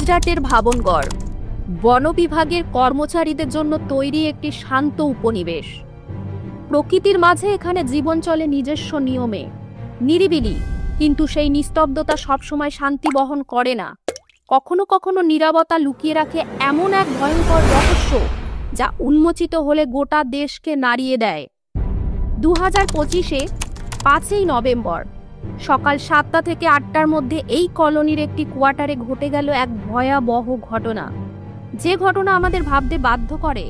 গুজরাটের ভাবনগড় বন বিভাগের কর্মচারীদের জন্য তৈরি একটি শান্ত উপনিবেশ। প্রকৃতির মাঝে এখানে জীবন চলে নিজস্ব নিয়মে, নিরিবিলি, কিন্তু সেই নিস্তব্ধতা সবসময় শান্তি বহন করে না। কখনো কখনো নীরবতা লুকিয়ে রাখে এমন এক ভয়ঙ্কর রহস্য যা উন্মোচিত হলে গোটা দেশকে নাড়িয়ে দেয়। 2025-এ 5ই নভেম্বর সকাল 7টা থেকে 8টার মধ্যে এই কলোনির একটি কোয়ার্টারে ঘটে গেল এক ভয়াবহ ঘটনা, যে ঘটনা আমাদের ভাবতে বাধ্য করে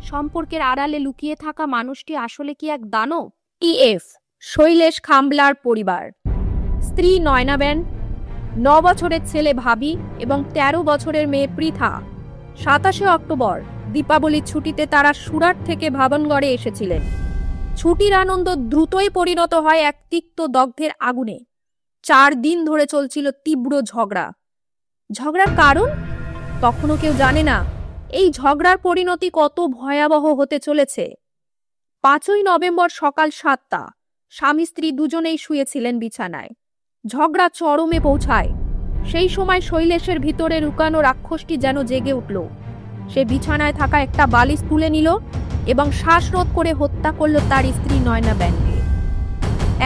সম্পর্কের আড়ালে লুকিয়ে থাকা মানুষটি আসলে কি এক দানব। টিএফ শৈলেশ খাম্বলার পরিবার, স্ত্রী নয়নাবেন, 9 বছরের ছেলে ভাবি এবং 13 বছরের মেয়ে পৃথা। 27শে অক্টোবর দীপাবলির ছুটিতে তারা সুরাট থেকে ভাবনগড়ে এসেছিলেন। ছুটির আনন্দ দ্রুতই পরিণত হয় এক তিক্ত দগ্ধের আগুনে। 4 দিন ধরে চলছিল তীব্র ঝগড়া। ঝগড়ার কারণ তখনও কেউ জানে না। এই ঝগড়ার পরিণতি কত ভয়াবহ হতে চলেছে। 5ই নভেম্বর সকাল 7টা স্বামী স্ত্রী দুজনেই শুয়েছিলেন বিছানায়। ঝগড়া চরমে পৌঁছায়। সেই সময় শৈলেশের ভিতরে লুকানো রাক্ষসটি যেন জেগে উঠল। সে বিছানায় থাকা একটা বালিশ তুলে নিল এবং শ্বাসরোধ করে হত্যা করল তার স্ত্রী নয়নাবেনকে।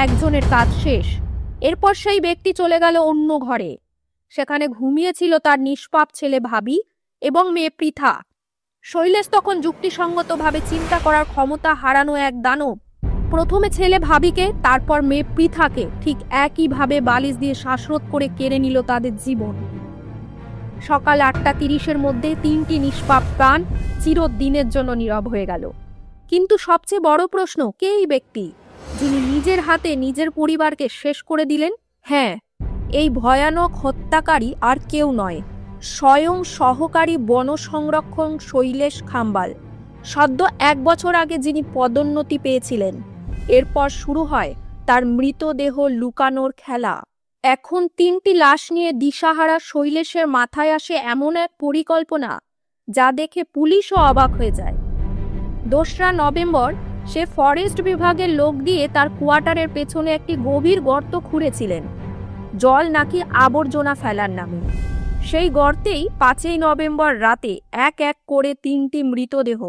একজনের কাজ শেষ। এরপর সেই ব্যক্তি চলে গেল অন্য ঘরে। সেখানে ঘুমিয়েছিল তার নিষ্পাপ ছেলে ভাবি এবং মেয়ে পৃথা। শৈলেশ তখন যুক্তিসঙ্গতভাবে চিন্তা করার ক্ষমতা হারানো এক দানব। প্রথমে ছেলে ভাবিকে, তারপর মেয়ে পৃথাকে ঠিক একইভাবে বালিশ দিয়ে শ্বাসরোধ করে কেড়ে নিল তাদের জীবন। সকাল 8:30-এর মধ্যে 3টি নিষ্পাপ প্রাণ চিরদিনের জন্য নীরব হয়ে গেল। কিন্তু সবচেয়ে বড় প্রশ্ন, কে এই ব্যক্তি যিনি নিজের হাতে নিজের পরিবারকে শেষ করে দিলেন? হ্যাঁ, এই ভয়ানক হত্যাকারী আর কেউ নয়, স্বয়ং সহকারী বন সংরক্ষক শৈলেশ খাম্বাল। সদ্য 1 বছর আগে যিনি পদোন্নতি পেয়েছিলেন। এরপর শুরু হয় তার মৃতদেহ লুকানোর খেলা। এখন 3টি লাশ নিয়ে দিশাহারা শৈলেশের মাথায় আসে এমন এক পরিকল্পনা যা দেখে পুলিশও অবাক হয়ে যায়। 2রা নভেম্বর সে ফরেস্ট বিভাগের লোক দিয়ে তার কোয়ার্টারের পেছনে একটি গভীর গর্ত খুঁড়েছিলেন, জল নাকি আবর্জনা ফেলার নামে। সেই গর্তেই 5ই নভেম্বর রাতে এক এক করে 3টি মৃতদেহ,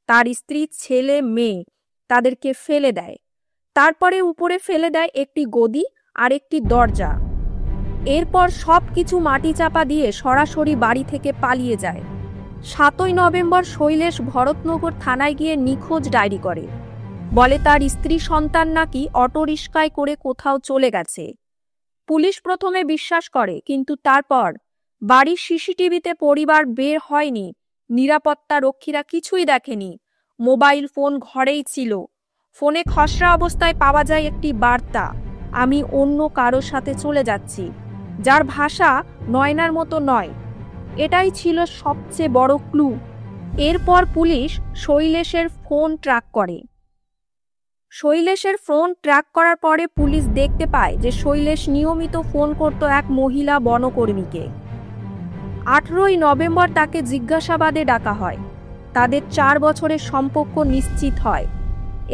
তার স্ত্রী, ছেলে, মেয়ে, তাদেরকে ফেলে দেয়। তারপরে উপরে ফেলে দেয় একটি গদি আর একটি দরজা। এরপর সব কিছু মাটি চাপা দিয়ে সরাসরি বাড়ি থেকে পালিয়ে যায়। 7ই নভেম্বর শৈলেশ ভরতনগর থানায় গিয়ে নিখোঁজ ডায়েরি করে। বলে তার স্ত্রী সন্তান নাকি অটোরিকশায় করে কোথাও চলে গেছে। পুলিশ প্রথমে বিশ্বাস করে, কিন্তু তারপর বাড়ির সিসিটিভিতে পরিবার বের হয়নি, নিরাপত্তা রক্ষীরা কিছুই দেখেনি। মোবাইল ফোন ঘরেই ছিল। ফোনে খসড়া অবস্থায় পাওয়া যায় একটি বার্তা, আমি অন্য কারোর সাথে চলে যাচ্ছি, যার ভাষা নয়নার মতো নয়। এটাই ছিল সবচেয়ে বড় ক্লু। এরপর পুলিশ শৈলেশের ফোন ট্র্যাক করে। শৈলেশের ফোন ট্র্যাক করার পরে পুলিশ দেখতে পায় যে শৈলেশ নিয়মিত ফোন করত এক মহিলা বনকর্মীকে। 18ই নভেম্বর তাকে জিজ্ঞাসাবাদে ডাকা হয়। তাদের 4 বছরের সম্পর্ক নিশ্চিত হয়।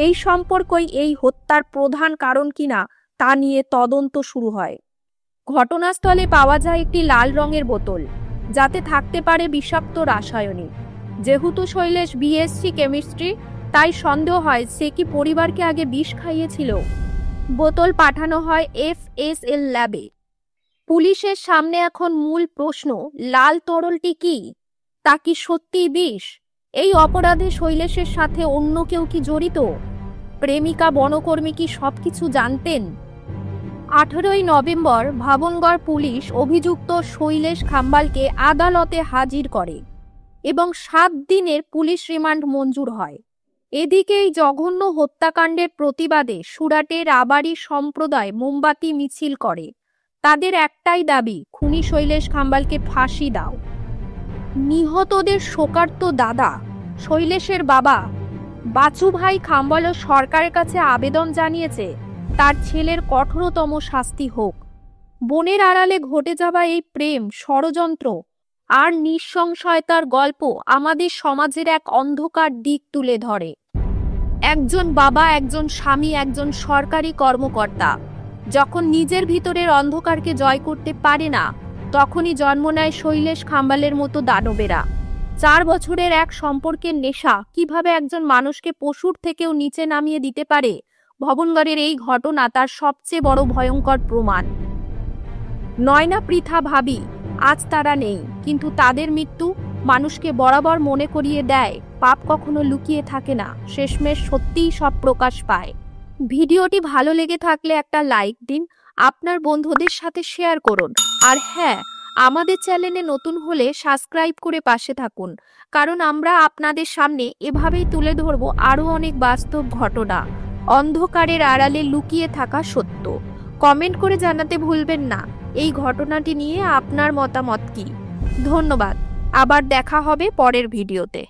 এই সম্পর্কই এই হত্যার প্রধান কারণ কিনা তা নিয়ে তদন্ত শুরু হয়। ঘটনাস্থলে পাওয়া যায় একটি লাল রঙের বোতল, যাতে থাকতে পারে বিষাক্ত রাসায়নিক। যেহেতু শৈলেশ বিএসসি কেমিস্ট্রি, তাই সন্দেহ হয় সে কি পরিবারকে আগে বিষ খাইয়েছিল। বোতল পাঠানো হয় FSL ল্যাবে। পুলিশের সামনে এখন মূল প্রশ্ন, লাল তরলটি কি? তা কি সত্যিই বিষ? এই অপরাধে শৈলেশের সাথে অন্য কেউ কি জড়িত? প্রেমিকা বনকর্মী কি সবকিছু জানতেন? 18ই নভেম্বর ভাবনগড় পুলিশ অভিযুক্ত শৈলেশ খাম্বালকে আদালতে হাজির করে এবং 7 দিনের পুলিশ রিমান্ড মঞ্জুর হয়। এদিকে এই জঘন্য হত্যাকাণ্ডের প্রতিবাদে সুরাটের রাবারি সম্প্রদায় মোমবাতি মিছিল করে। তাদের একটাই দাবি, খুনি শৈলেশ খাম্বালকে ফাঁসি দাও। নিহতদের শোকার্ত দাদা শৈলেশের বাবা বাচুভাই খাম্বালও সরকারের কাছে আবেদন জানিয়েছে তার ছেলের কঠোরতম শাস্তি হোক। বনের আড়ালে ঘটে যাওয়া এই প্রেম, ষড়যন্ত্র আর নৃশংসতার গল্প আমাদের সমাজের এক অন্ধকার দিক তুলে ধরে। একজন বাবা, একজন স্বামী, একজন সরকারি কর্মকর্তা যখন নিজের ভিতরের অন্ধকারকে জয় করতে পারে না, তখনই জন্ম নেয় শৈলেশ খাম্বালের মতো দানবেরা। 4 বছরের এক সম্পর্কের নেশা কিভাবে একজন মানুষকে পশুর থেকেও নিচে নামিয়ে দিতে পারে, ভবনগরের এই ঘটনা তার সবচেয়ে বড় ভয়ঙ্কর প্রমাণ। নয়না, পৃথা, ভাবি আজ তারা নেই, কিন্তু তাদের মৃত্যু মানুষকে বরাবর মনে করিয়ে দেয় পাপ কখনো লুকিয়ে থাকে না, শেষমেশ সত্যিই সব প্রকাশ পায়। ভিডিওটি ভালো লেগে থাকলে একটা লাইক দিন, আপনার বন্ধুদের সাথে শেয়ার করুন, আর হ্যাঁ, আমাদের চ্যানেলে নতুন হলে সাবস্ক্রাইব করে পাশে থাকুন, কারণ আমরা আপনাদের সামনে এভাবেই তুলে ধরব আরও অনেক বাস্তব ঘটনা, অন্ধকারের আড়ালে লুকিয়ে থাকা সত্য। কমেন্ট করে জানাতে ভুলবেন না এই ঘটনাটি নিয়ে আপনার মতামত কি। ধন্যবাদ, আবার দেখা হবে পরের ভিডিওতে।